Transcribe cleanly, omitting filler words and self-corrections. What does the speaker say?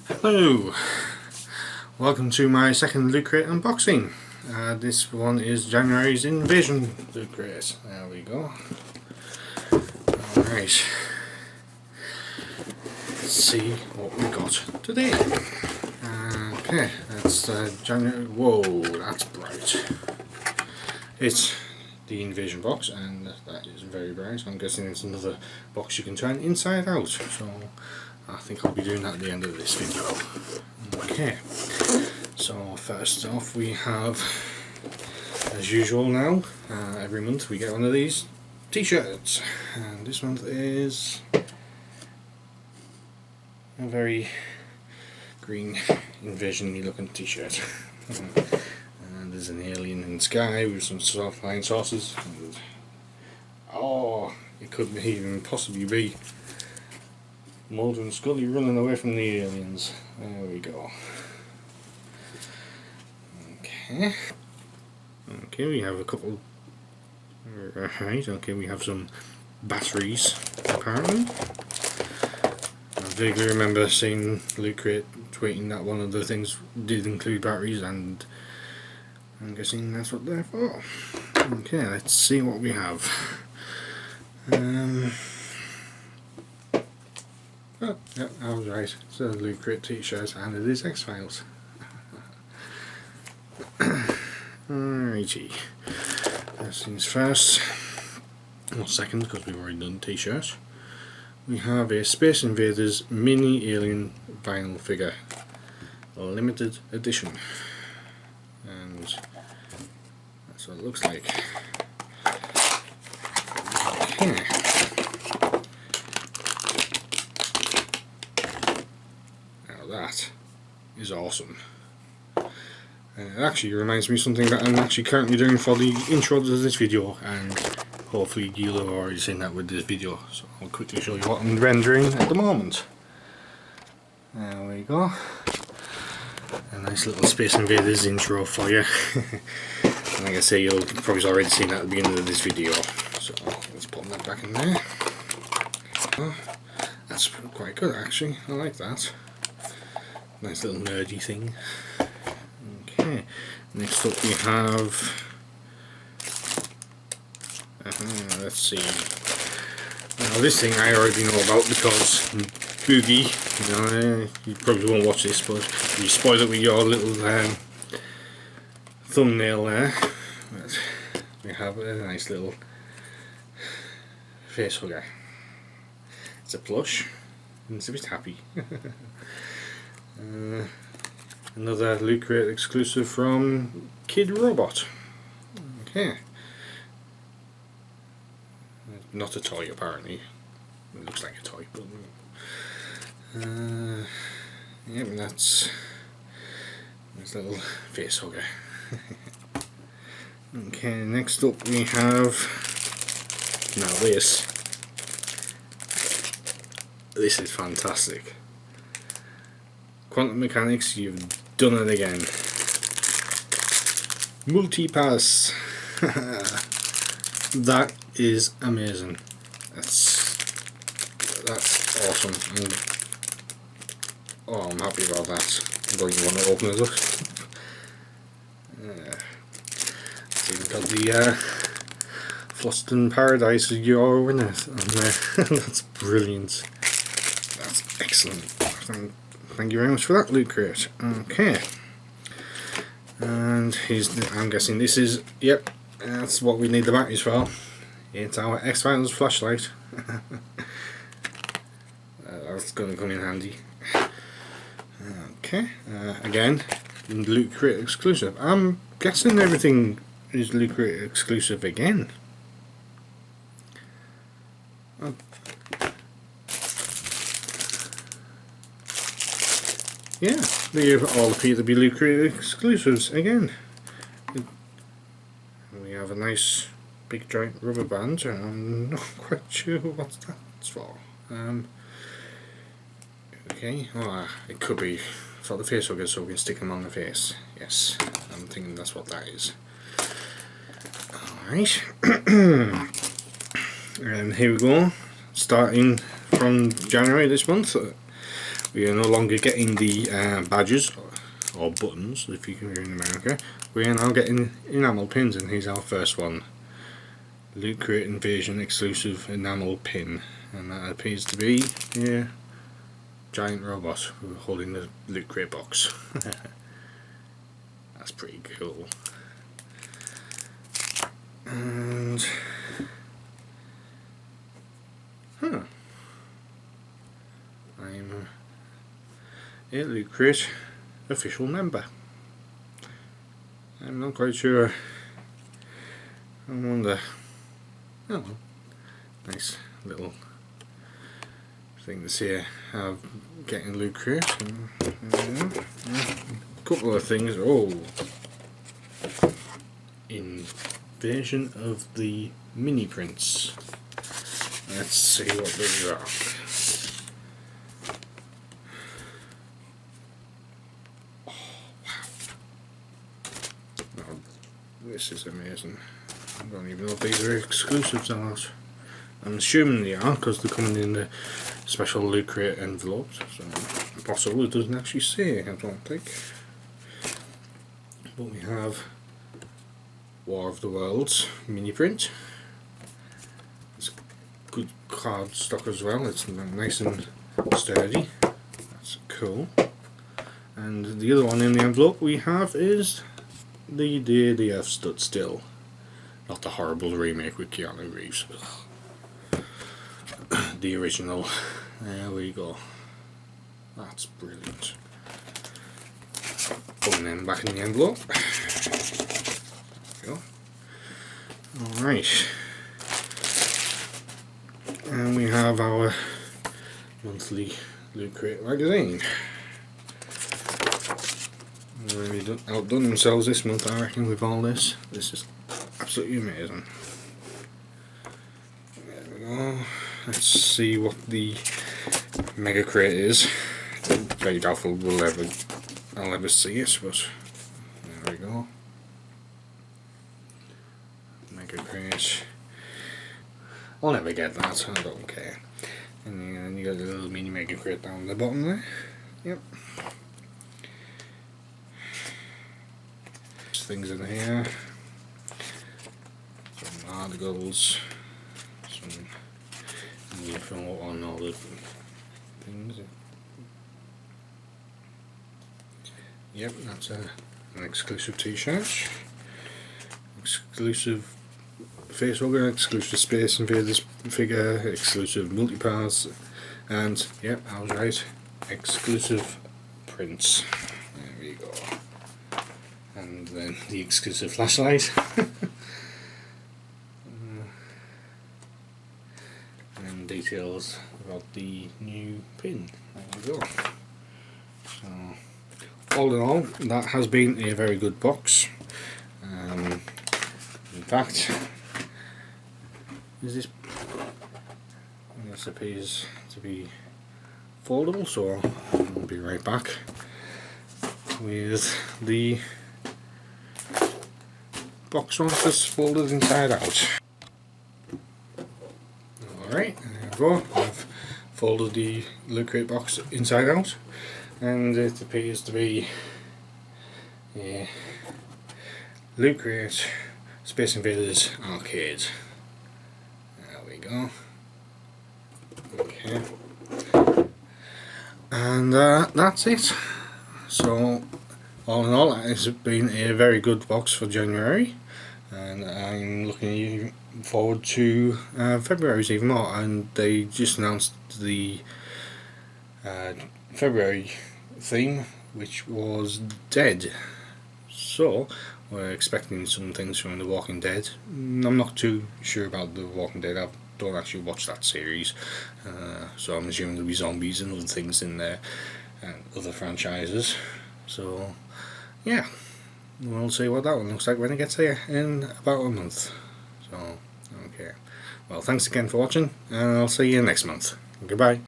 Hello, welcome to my second Lootcrate unboxing. This one is January's Invasion Lootcrate. There we go. Alright, let's see what we got today. Okay, that's January. Whoa, that's bright. It's the Invasion box, and that is very bright. I'm guessing it's another box you can turn inside out. So I think I'll be doing that at the end of this video. Okay, so first off we have, as usual now, every month we get one of these t-shirts, and this month is a very green invasion-y looking t-shirt. And there's an alien in the sky with some sort of flying saucers, and oh, it could even possibly be Mulder and Scully running away from the aliens. There we go. Okay, we have a couple. Right, okay, we have some batteries, apparently. I vaguely remember seeing Lootcrate tweeting that one of the things did include batteries, and I'm guessing that's what they're for. Okay, let's see what we have. Oh, yeah, I was right. It's a Lootcrate t-shirt, and it is X-Files. Alrighty. First things first, or second, because we've already done t-shirt. We have a Space Invaders mini alien vinyl figure, a limited edition, and that's what it looks like. Okay. That is awesome. It actually reminds me of something that I'm actually currently doing for the intro to this video, and hopefully you'll have already seen that with this video, so I'll quickly show you what I'm rendering at the moment. There we go. A nice little Space Invaders intro for you. And like I say, you'll probably already seen that at the beginning of this video, so let's put that back in there. Oh, that's quite good actually, I like that. Nice little nerdy thing. Okay, next up we have, let's see, now this thing I already know about because Boogie, you probably won't watch this, but you spoil it with your little thumbnail there. But we have a nice little face hugger. It's a plush, and it's a bit happy. Another Lootcrate exclusive from Kid Robot. Okay. Not a toy apparently. It looks like a toy, but yeah, that's this little face hugger. Okay, next up we have, now this is fantastic. Quantum Mechanics, you've done it again. Multipass. That is amazing. That's awesome. Oh, I'm happy about that. I don't even want to open it up. It's even got the Flustered Paradise your winner on there. That's brilliant. That's excellent. Thank you very much for that, Lootcrate. Okay, and I'm guessing this is, yep, that's what we need the batteries for. It's our X-Files flashlight. That's going to come in handy. Okay, again, Lootcrate exclusive. I'm guessing everything is Lootcrate exclusive again. Yeah, they all appear to be Lootcrate exclusives again. We have a nice big giant rubber band, and I'm not quite sure what that's for. Okay, oh, it could be for the face hugger so we can stick them on the face. Yes, I'm thinking that's what that is. Alright, and here we go, starting from January this month. We are no longer getting the badges or buttons, if you're in America. We are now getting enamel pins, and here's our first one. Lootcrate Invasion exclusive enamel pin, and that appears to be a giant robot holding the Loot Crate box. That's pretty cool. And I'm a Loot Crate official member. I'm not quite sure. I wonder. Oh, nice little thing to say. Have getting Loot Crate. A couple of things. Oh, invasion of the mini prints. Let's see what these are. Oh, wow. Oh, this is amazing. I don't even know if these are exclusives or not. I'm assuming they are because they're coming in the special Loot Crate envelopes. So possible it doesn't actually say, I don't think. But we have War of the Worlds mini print. It's good card stock as well. It's nice and sturdy. That's cool. And the other one in the envelope we have is the Day the Earth Stood Still. Not the horrible remake with Keanu Reeves. The original. There we go. That's brilliant. Putting them back in the envelope. There we go. Alright. And we have our monthly Loot Crate magazine. They've really outdone themselves this month, I reckon, with all this. This is absolutely amazing. There we go. Let's see what the Mega Crate is. Very doubtful I'll ever see it, but there we go. Mega Crate. I'll never get that, I don't care. And then you got a little mini Mega Crate down the bottom there. Yep. Things in here. Some articles. Some info on all the things. Yep, that's an exclusive t-shirt. Exclusive face hugger, exclusive Space Invaders figure, exclusive multi-pass, and yep, I was right, exclusive prints. There we go. And then the exclusive flashlight. And details about the new pin. There we go. So, all in all, that has been a very good box. In fact, this appears to be foldable, so I'll be right back with the box once it's folded inside out. Alright, there we go. I've folded the Loot Crate box inside out, and it appears to be a Loot Crate Space Invaders arcade. There we go. Okay. And that's it. So, all in all, it's been a very good box for January, and I'm looking forward to February's even more. And they just announced the February theme, which was Dead. So we're expecting some things from The Walking Dead. I'm not too sure about The Walking Dead. I don't actually watch that series, so I'm assuming there'll be zombies and other things in there, and other franchises. So yeah, we'll see what that one looks like when it gets here in about a month. So okay, well, thanks again for watching, and I'll see you next month. Goodbye.